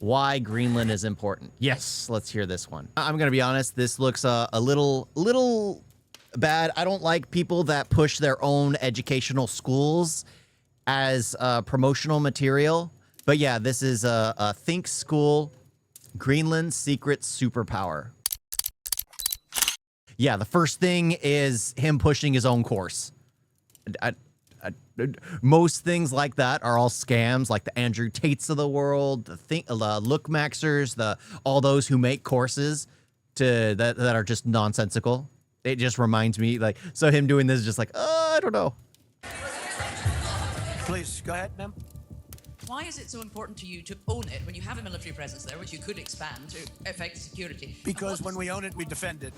Why Greenland is important. Yes, let's hear this one. I'm gonna be honest, this looks a little bad. I don't like people that push their own educational schools as promotional material. But yeah, this is a Think School, Greenland's secret superpower. Yeah, the first thing is him pushing his own course. Most things like that are all scams, like the Andrew Tates of the world, the Look Maxers, all those who make courses that are just nonsensical. It just reminds me, like, so him doing this is just like, I don't know. Please go ahead, ma'am. Why is it so important to you to own it when you have a military presence there, which you could expand to affect security? Because when we own it, we defend it.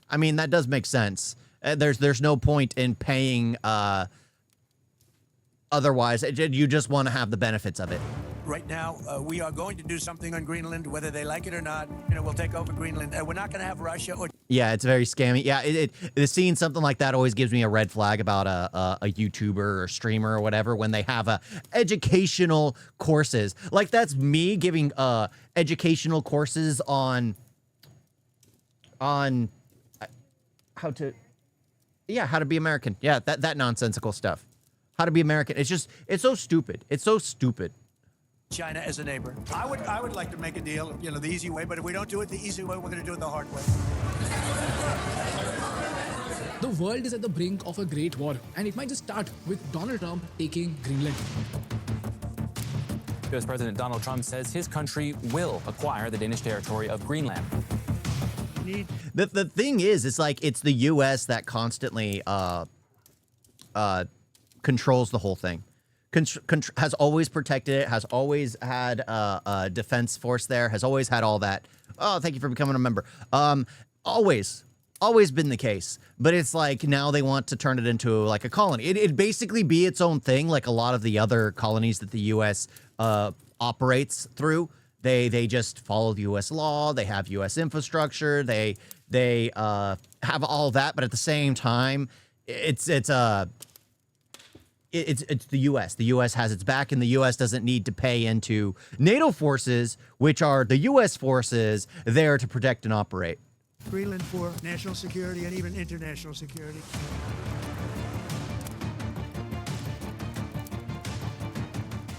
I mean, that does make sense. There's no point in paying otherwise. You just want to have the benefits of it. Right now, we are going to do something on Greenland, whether they like it or not. You know, we'll take over Greenland. We're not going to have Russia or... Yeah, it's very scammy. Yeah, seeing something like that always gives me a red flag about a YouTuber or streamer or whatever when they have educational courses. Like, that's me giving educational courses on how to be American. Yeah, that nonsensical stuff. How to be American. It's so stupid. It's so stupid. China as a neighbor. I would like to make a deal, you know, the easy way, but if we don't do it the easy way, we're going to do it the hard way. The world is at the brink of a great war, and it might just start with Donald Trump taking Greenland. U.S. President Donald Trump says his country will acquire the Danish territory of Greenland. The thing is, it's like it's the U.S. that constantly controls the whole thing. Has always protected it, has always had a defense force there, has always had all that. Oh, thank you for becoming a member. Always been the case. But it's like now they want to turn it into like a colony. It'd basically be its own thing, like a lot of the other colonies that the U.S. Operates through. They just follow the U.S. law. They have U.S. infrastructure. They have all that, but at the same time, it's the U.S. The U.S. has its back, and the U.S. doesn't need to pay into NATO forces, which are the U.S. forces there to protect and operate. Greenland for national security and even international security.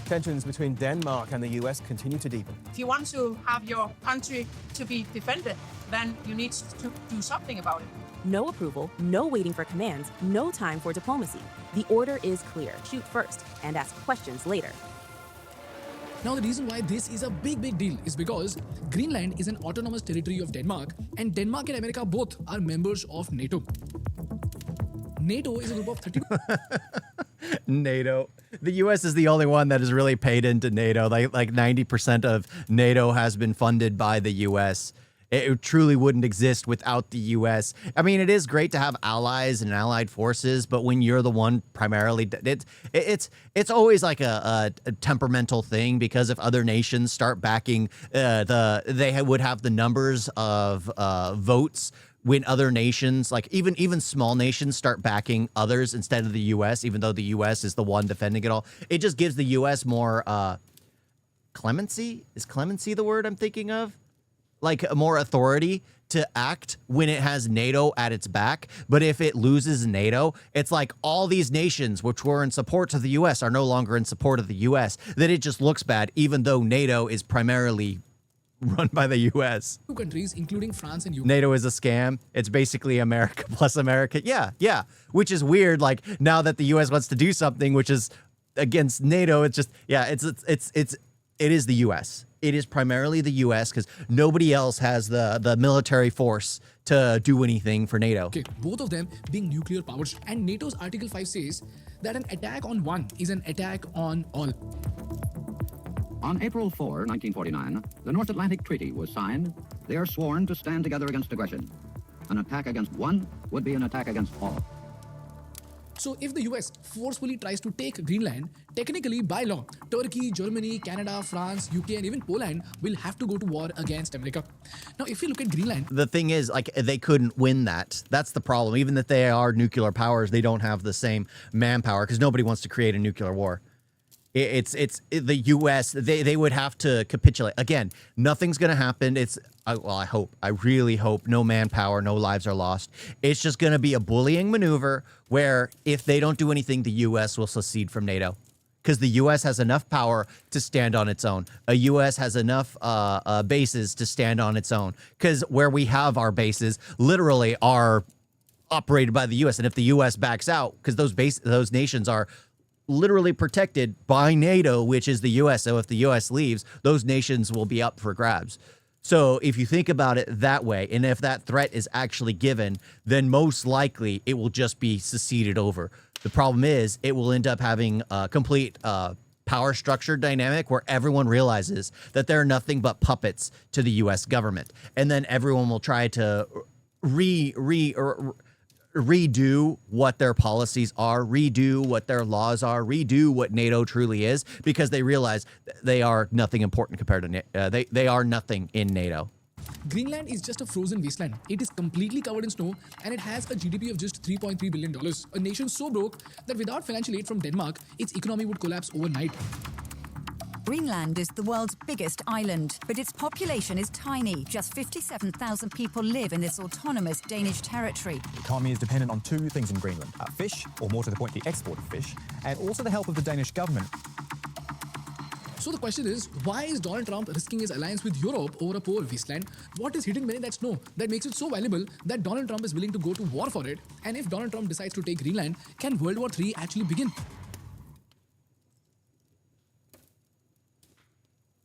Tensions between Denmark and the U.S. continue to deepen. If you want to have your country to be defended, then you need to do something about it. No approval, no waiting for commands, no time for diplomacy. The order is clear. Shoot first and ask questions later. Now, the reason why this is a big deal is because Greenland is an autonomous territory of Denmark, and Denmark and America both are members of NATO. NATO is a group of 30... NATO. The U.S. is the only one that is really paid into NATO. Like 90% of NATO has been funded by the U.S. It truly wouldn't exist without the U.S. I mean, it is great to have allies and allied forces, but when you're the one primarily, it's always like a temperamental thing, because if other nations start backing they would have the numbers of votes when other nations, like even small nations, start backing others instead of the U.S., even though the U.S. is the one defending it all. It just gives the U.S. more clemency. Is clemency the word I'm thinking of? Like more authority to act when it has NATO at its back. But if it loses NATO, it's like all these nations which were in support of the U.S. are no longer in support of the U.S. Then it just looks bad, even though NATO is primarily run by the U.S. Two countries, including France and UK. NATO is a scam. It's basically America plus America. Yeah. Which is weird. Like now that the U.S. wants to do something which is against NATO, it's just, yeah, it is the U.S. It is primarily the U.S. because nobody else has the military force to do anything for NATO. Okay, both of them being nuclear powers, and NATO's Article 5 says that an attack on one is an attack on all. On April 4, 1949, the North Atlantic Treaty was signed. They are sworn to stand together against aggression. An attack against one would be an attack against all. So if the US forcefully tries to take Greenland, technically by law, Turkey, Germany, Canada, France, UK, and even Poland will have to go to war against America. Now, if you look at Greenland... The thing is, like, they couldn't win that. That's the problem. Even if they are nuclear powers, they don't have the same manpower because nobody wants to create a nuclear war. The U.S. They would have to capitulate. Again, nothing's going to happen. I really hope no manpower, no lives are lost. It's just going to be a bullying maneuver where if they don't do anything, the U.S. will secede from NATO. Because the U.S. has enough power to stand on its own. A U.S. has enough bases to stand on its own. Because where we have our bases literally are operated by the U.S. And if the U.S. backs out, because those nations are literally protected by NATO, which is the U.S. So if the U.S. leaves, those nations will be up for grabs. So if you think about it that way, and if that threat is actually given, then most likely it will just be seceded over. The problem is it will end up having a complete power structure dynamic where everyone realizes that they're nothing but puppets to the U.S. government. And then everyone will try to redo what their policies are, redo what their laws are, redo what NATO truly is, because they realize they are nothing important compared to they are nothing in NATO. Greenland is just a frozen wasteland. It is completely covered in snow and it has a GDP of just $3.3 billion. A nation so broke that without financial aid from Denmark, its economy would collapse overnight. Greenland is the world's biggest island, but its population is tiny. Just 57,000 people live in this autonomous Danish territory. The economy is dependent on two things in Greenland, fish, or more to the point, the export of fish, and also the help of the Danish government. So the question is, why is Donald Trump risking his alliance with Europe over a poor wasteland? What is hidden beneath that snow that makes it so valuable that Donald Trump is willing to go to war for it? And if Donald Trump decides to take Greenland, can World War III actually begin?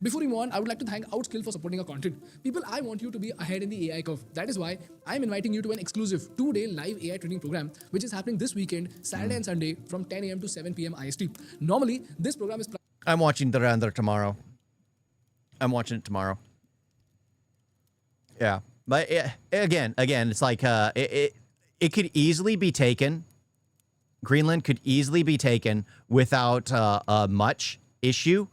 Before we move on, I would like to thank Outskill for supporting our content. People, I want you to be ahead in the AI curve. That is why I'm inviting you to an exclusive 2-day live AI training program, which is happening this weekend, Saturday and Sunday, from 10 a.m. to 7 p.m. IST. Normally, this program is... I'm watching Durandar tomorrow. I'm watching it tomorrow. Yeah. But again, it's like it could easily be taken. Greenland could easily be taken without much issue.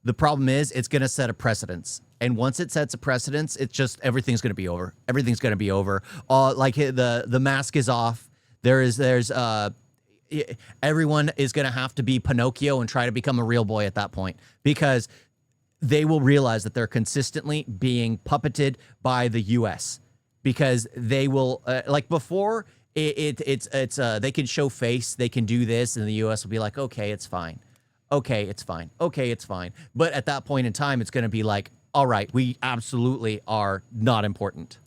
The problem is it's going to set a precedence. And once it sets a precedence, it's just everything's going to be over. Everything's going to be over. Like the mask is off. There's everyone is going to have to be Pinocchio and try to become a real boy at that point, because they will realize that they're consistently being puppeted by the U.S. because they will like before it's they can show face, they can do this, and the U.S. will be like, okay, it's fine. Okay, it's fine. Okay, it's fine. But at that point in time, it's going to be like, all right, we absolutely are not important.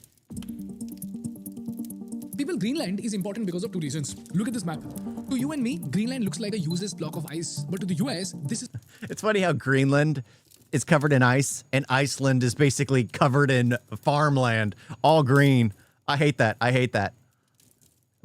People, Greenland is important because of two reasons. Look at this map. To you and me, Greenland looks like a useless block of ice. But to the US, this is... It's funny how Greenland is covered in ice and Iceland is basically covered in farmland, all green. I hate that. I hate that.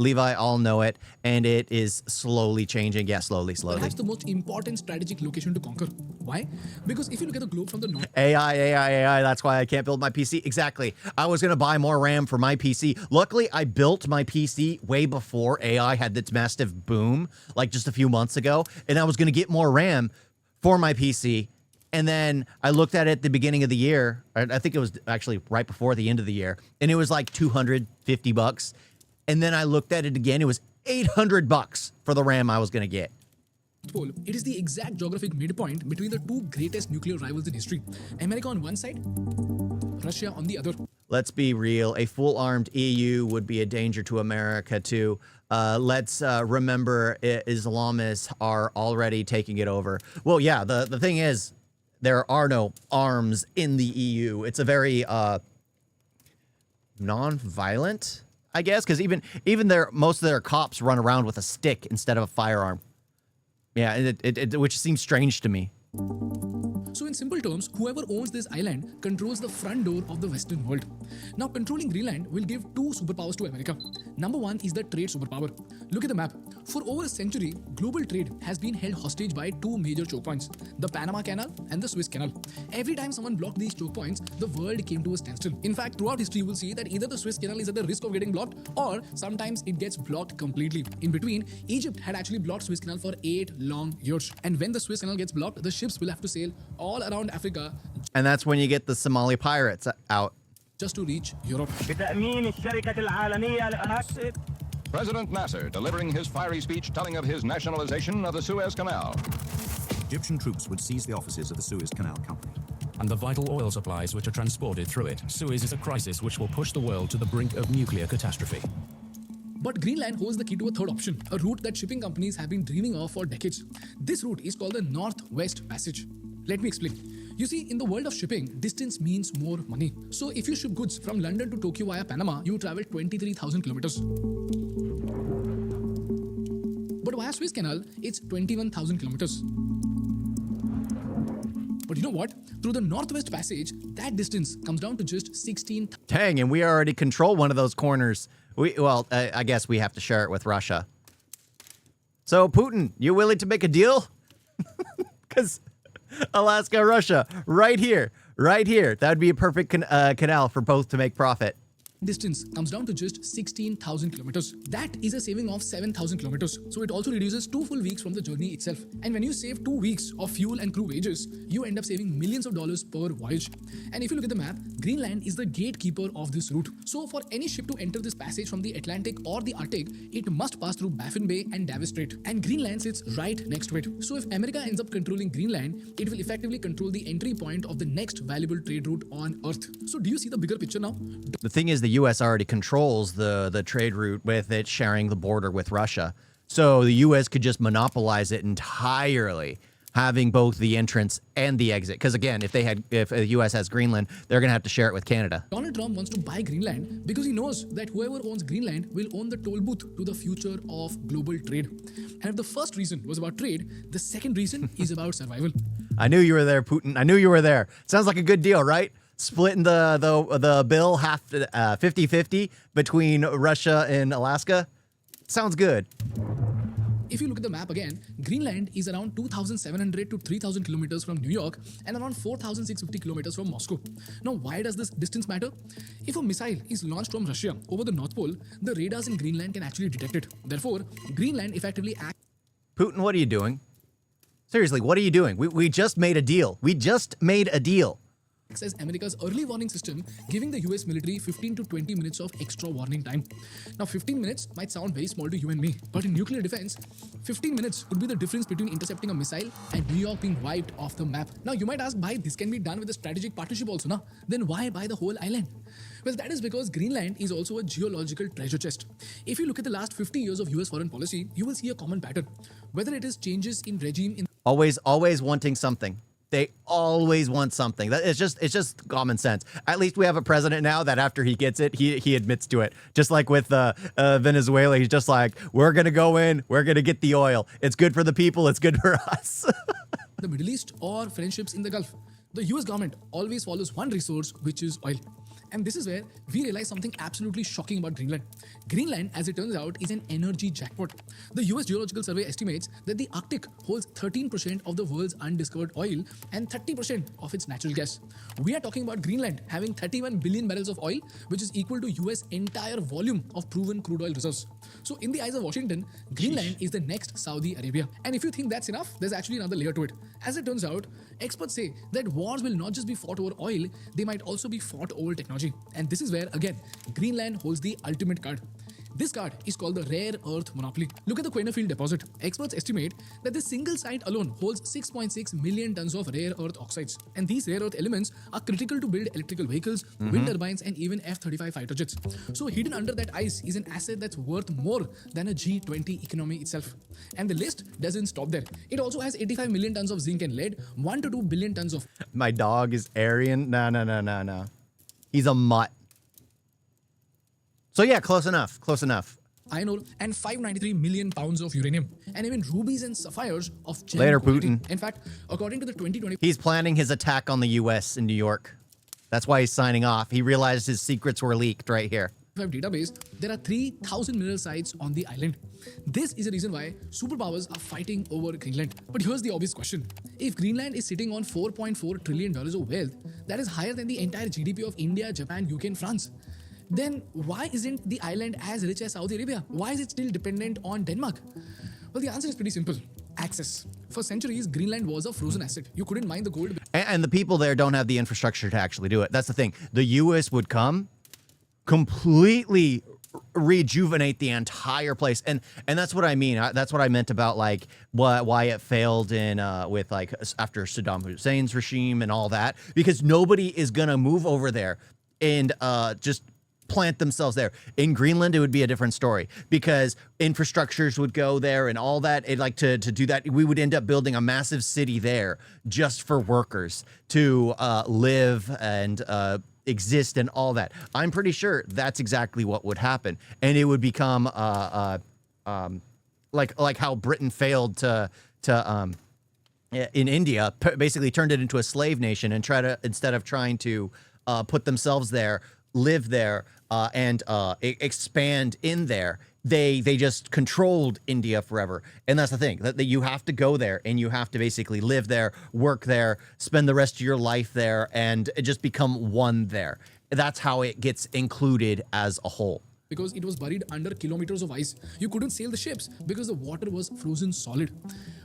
Levi, all know it, and it is slowly changing. Yeah, slowly. Perhaps the most important strategic location to conquer. Why? Because if you look at the globe from the north... AI, that's why I can't build my PC. Exactly. I was going to buy more RAM for my PC. Luckily, I built my PC way before AI had its massive boom, like just a few months ago, and I was going to get more RAM for my PC. And then I looked at it at the beginning of the year. I think it was actually right before the end of the year, and it was like $250. And then I looked at it again. It was $800 for the RAM I was going to get. It is the exact geographic midpoint between the two greatest nuclear rivals in history. America on one side, Russia on the other. Let's be real. A full-armed EU would be a danger to America, too. Let's remember Islamists are already taking it over. Well, yeah, the thing is, there are no arms in the EU. It's a very non-violent, I guess, because even most of their cops run around with a stick instead of a firearm. Yeah, which seems strange to me. So in simple terms, whoever owns this island controls the front door of the Western world. Now, controlling Greenland will give two superpowers to America. Number one is the trade superpower. Look at the map. For over a century, global trade has been held hostage by two major choke points, the Panama Canal and the Suez Canal. Every time someone blocked these choke points, the world came to a standstill. In fact, throughout history, you will see that either the Suez Canal is at the risk of getting blocked, or sometimes it gets blocked completely. In between, Egypt had actually blocked Suez Canal for 8 long years. And when the Suez Canal gets blocked, the ships will have to sail all around Africa. And that's when you get the Somali pirates out. Just to reach Europe. President Nasser delivering his fiery speech telling of his nationalization of the Suez Canal. Egyptian troops would seize the offices of the Suez Canal Company. And the vital oil supplies which are transported through it. Suez is a crisis which will push the world to the brink of nuclear catastrophe. But Greenland holds the key to a third option, a route that shipping companies have been dreaming of for decades. This route is called the Northwest Passage. Let me explain. You see, in the world of shipping, distance means more money. So if you ship goods from London to Tokyo via Panama, you travel 23,000 kilometers. But via Suez Canal, it's 21,000 kilometers. But you know what? Through the Northwest Passage, that distance comes down to just 16. Dang, and we already control one of those corners. I guess we have to share it with Russia. So, Putin, you willing to make a deal? Because Alaska, Russia, right here. That would be a perfect canal for both to make profit. Distance comes down to just 16,000 kilometers. That is a saving of 7,000 kilometers. So it also reduces 2 full weeks from the journey itself. And when you save 2 weeks of fuel and crew wages, you end up saving millions of dollars per voyage. And if you look at the map, Greenland is the gatekeeper of this route. So for any ship to enter this passage from the Atlantic or the Arctic, it must pass through Baffin Bay and Davis Strait. And Greenland sits right next to it. So if America ends up controlling Greenland, it will effectively control the entry point of the next valuable trade route on Earth. So do you see the bigger picture now? The thing is, the U.S. already controls the trade route with it sharing the border with Russia. So the U.S. could just monopolize it entirely, having both the entrance and the exit. Because again, if the U.S. has Greenland, they're going to have to share it with Canada. Donald Trump wants to buy Greenland because he knows that whoever owns Greenland will own the toll booth to the future of global trade. And if the first reason was about trade, the second reason is about survival. I knew you were there, Putin. I knew you were there. Sounds like a good deal, right? Splitting the bill half 50-50 between Russia and Alaska. Sounds good. If you look at the map again, Greenland is around 2,700 to 3,000 kilometers from New York and around 4,650 kilometers from Moscow. Now, why does this distance matter? If a missile is launched from Russia over the North Pole, the radars in Greenland can actually detect it. Therefore, Greenland effectively acts. Putin, what are you doing? Seriously, what are you doing? We just made a deal. As America's early warning system, giving the US military 15 to 20 minutes of extra warning time. Now, 15 minutes might sound very small to you and me, but in nuclear defense, 15 minutes could be the difference between intercepting a missile and New York being wiped off the map. Now, you might ask why this can be done with a strategic partnership also, na? Then why buy the whole island? Well, that is because Greenland is also a geological treasure chest. If you look at the last 50 years of US foreign policy, you will see a common pattern. Whether it is changes in regime in... Always wanting something. They always want something. It's just common sense. At least we have a president now that after he gets it, he admits to it. Just like with Venezuela, he's just like, we're going to go in, we're going to get the oil. It's good for the people, it's good for us. The Middle East or friendships in the Gulf. The US government always follows one resource, which is oil. And this is where we realize something absolutely shocking about Greenland. Greenland, as it turns out, is an energy jackpot. The US Geological Survey estimates that the Arctic holds 13% of the world's undiscovered oil and 30% of its natural gas. We are talking about Greenland having 31 billion barrels of oil, which is equal to US entire volume of proven crude oil reserves. So in the eyes of Washington, Greenland is the next Saudi Arabia. And if you think that's enough, there's actually another layer to it. As it turns out, experts say that wars will not just be fought over oil, they might also be fought over technology. And this is where, again, Greenland holds the ultimate card. This card is called the rare earth monopoly. Look at the Quanerfield deposit. Experts estimate that this single site alone holds 6.6 million tons of rare earth oxides. And these rare earth elements are critical to build electrical vehicles, wind turbines, and even F-35 fighter jets. So hidden under that ice is an asset that's worth more than a G20 economy itself. And the list doesn't stop there. It also has 85 million tons of zinc and lead, 1 to 2 billion tons of... My dog is Aryan. No. He's a mutt. So yeah, close enough. Iron ore and 593 million pounds of uranium, and even rubies and sapphires of gem Later, quality. Putin. In fact, according to the 2020... He's planning his attack on the U.S. in New York. That's why he's signing off. He realized his secrets were leaked right here. database, there are 3,000 mineral sites on the island. This is the reason why superpowers are fighting over Greenland. But here's the obvious question. If Greenland is sitting on $4.4 trillion of wealth, that is higher than the entire GDP of India, Japan, UK, and France, then why isn't the island as rich as Saudi Arabia? Why is it still dependent on Denmark? Well, the answer is pretty simple. Access. For centuries, Greenland was a frozen asset. You couldn't mine the gold. And the people there don't have the infrastructure to actually do it. That's the thing. The U.S. would come, completely rejuvenate the entire place. And that's what I mean. That's what I meant about like why it failed in with like after Saddam Hussein's regime and all that, because nobody is gonna move over there and just plant themselves there. In Greenland, it would be a different story because infrastructures would go there and all that. It like to do that, we would end up building a massive city there just for workers to live and exist and all that. I'm pretty sure that's exactly what would happen, and it would become like how Britain failed to in India, basically turned it into a slave nation and instead of trying to put themselves there, live there, and expand in there, they just controlled India forever. And that's the thing, that you have to go there and you have to basically live there, work there, spend the rest of your life there, and just become one there. That's how it gets included as a whole. Because it was buried under kilometers of ice. You couldn't sail the ships because the water was frozen solid.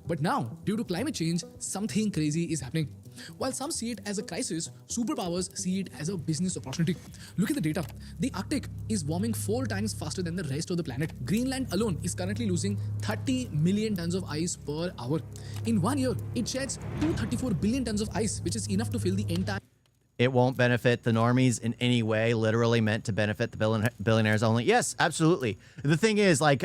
But now, due to climate change, something crazy is happening. While some see it as a crisis, superpowers see it as a business opportunity. Look at the data. The Arctic is warming 4 times faster than the rest of the planet. Greenland alone is currently losing 30 million tons of ice per hour. In 1 year, it sheds 234 billion tons of ice, which is enough to fill the entire... It won't benefit the normies in any way, literally meant to benefit the billionaires only. Yes, absolutely. The thing is, like,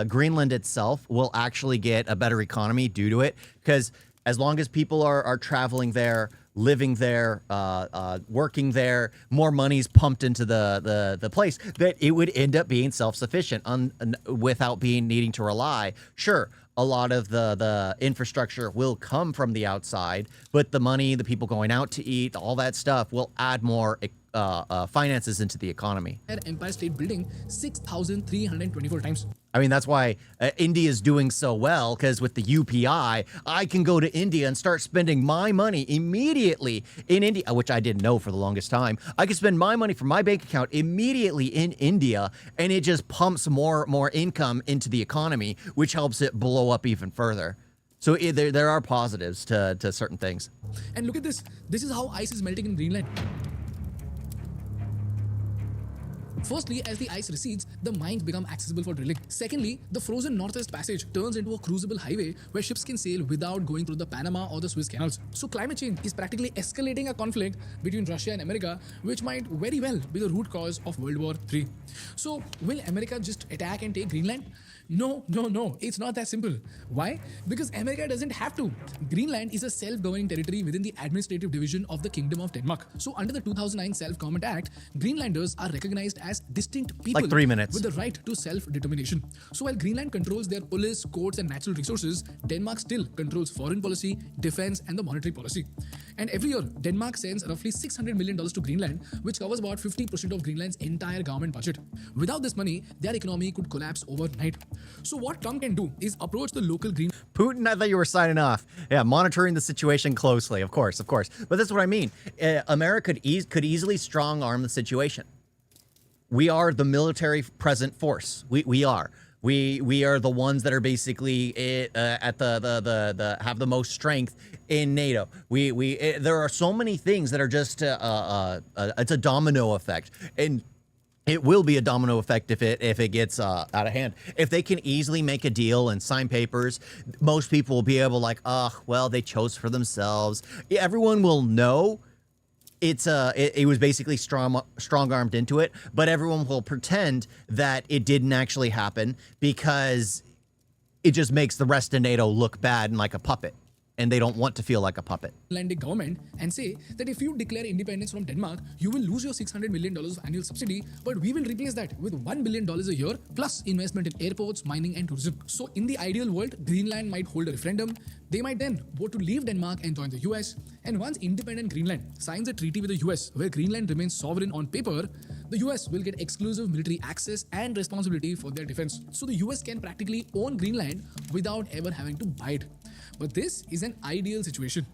Greenland itself will actually get a better economy due to it, because as long as people are traveling there, living there, working there, more money's pumped into the place, that it would end up being self-sufficient without needing to rely. Sure, a lot of the infrastructure will come from the outside, but the money, the people going out to eat, all that stuff will add more finances into the economy. Empire State Building 6,324 times. I mean, that's why India is doing so well, because with the UPI, I can go to India and start spending my money immediately in India, which I didn't know for the longest time. I can spend my money from my bank account immediately in India, and it just pumps more income into the economy, which helps it blow up even further. So there are positives to certain things. And look at this. This is how ice is melting in Greenland. Firstly, as the ice recedes, the mines become accessible for drilling. Secondly, the frozen Northwest Passage turns into a cruisable highway where ships can sail without going through the Panama or the Suez canals. So climate change is practically escalating a conflict between Russia and America, which might very well be the root cause of World War III. So will America just attack and take Greenland? No. It's not that simple. Why? Because America doesn't have to. Greenland is a self-governing territory within the administrative division of the Kingdom of Denmark. So under the 2009 Self-Government Act, Greenlanders are recognized as distinct people like 3 minutes. with the right to self-determination. So while Greenland controls their police, courts and natural resources, Denmark still controls foreign policy, defense and the monetary policy. And every year, Denmark sends roughly $600 million to Greenland, which covers about 50% of Greenland's entire government budget. Without this money, their economy could collapse overnight. So what Trump can do is approach the local Green... Putin, I thought you were signing off. Yeah, monitoring the situation closely, of course. But that's what I mean. America could easily strong-arm the situation. We are the military present force. We are. We are the ones that are basically at the have the most strength in NATO. There are so many things that are just it's a domino effect, and it will be a domino effect if it gets out of hand. If they can easily make a deal and sign papers, most people will be able well, they chose for themselves. Everyone will know it was basically strong-armed into it, but everyone will pretend that it didn't actually happen because it just makes the rest of NATO look bad and like a puppet. And they don't want to feel like a puppet. Greenlandic government and say that if you declare independence from Denmark, you will lose your $600 million of annual subsidy, but we will replace that with $1 billion a year plus investment in airports, mining and tourism. So in the ideal world, Greenland might hold a referendum. They might then vote to leave Denmark and join the US. And once independent Greenland signs a treaty with the US where Greenland remains sovereign on paper, the US will get exclusive military access and responsibility for their defense. So the US can practically own Greenland without ever having to buy it. But this is an ideal situation.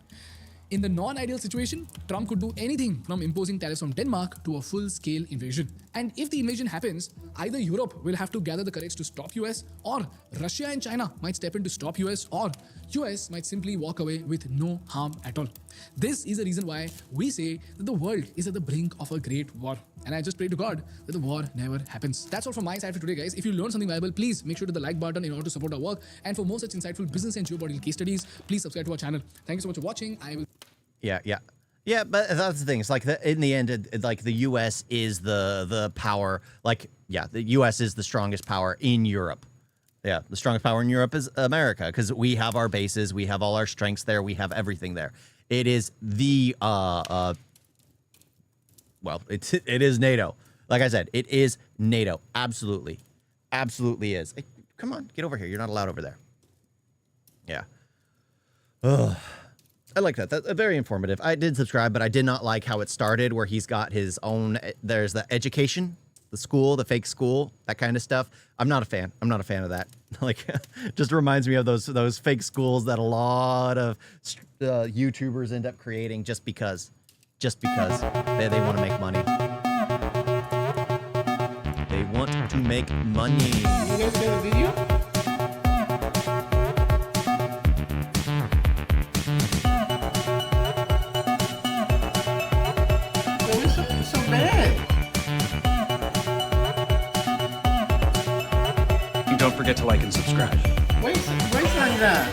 In the non-ideal situation, Trump could do anything from imposing tariffs on Denmark to a full-scale invasion. And if the invasion happens, either Europe will have to gather the courage to stop US, or Russia and China might step in to stop US, or US might simply walk away with no harm at all. This is the reason why we say that the world is at the brink of a great war. And I just pray to God that the war never happens. That's all from my side for today, guys. If you learned something valuable, please make sure to hit the like button in order to support our work. And for more such insightful business and geopolitical case studies, please subscribe to our channel. Thank you so much for watching. I will... Yeah, but that's the thing. It's like in the end, like the U.S. is the power. Like, yeah, the U.S. is the strongest power in Europe. Yeah, the strongest power in Europe is America because we have our bases, we have all our strengths there, we have everything there. It is the well, it is NATO. Like I said, it is NATO. Absolutely, absolutely is. Hey, come on, get over here. You're not allowed over there. Yeah. Ugh. I like that. That's very informative. I did subscribe, but I did not like how it started, where he's got his own. There's the education, the school, the fake school, that kind of stuff. I'm not a fan. I'm not a fan of that. Like, just reminds me of those fake schools that a lot of YouTubers end up creating just because they want to make money. They want to make money. You guys got a video? Don't forget to like and subscribe. Wait, wait like that.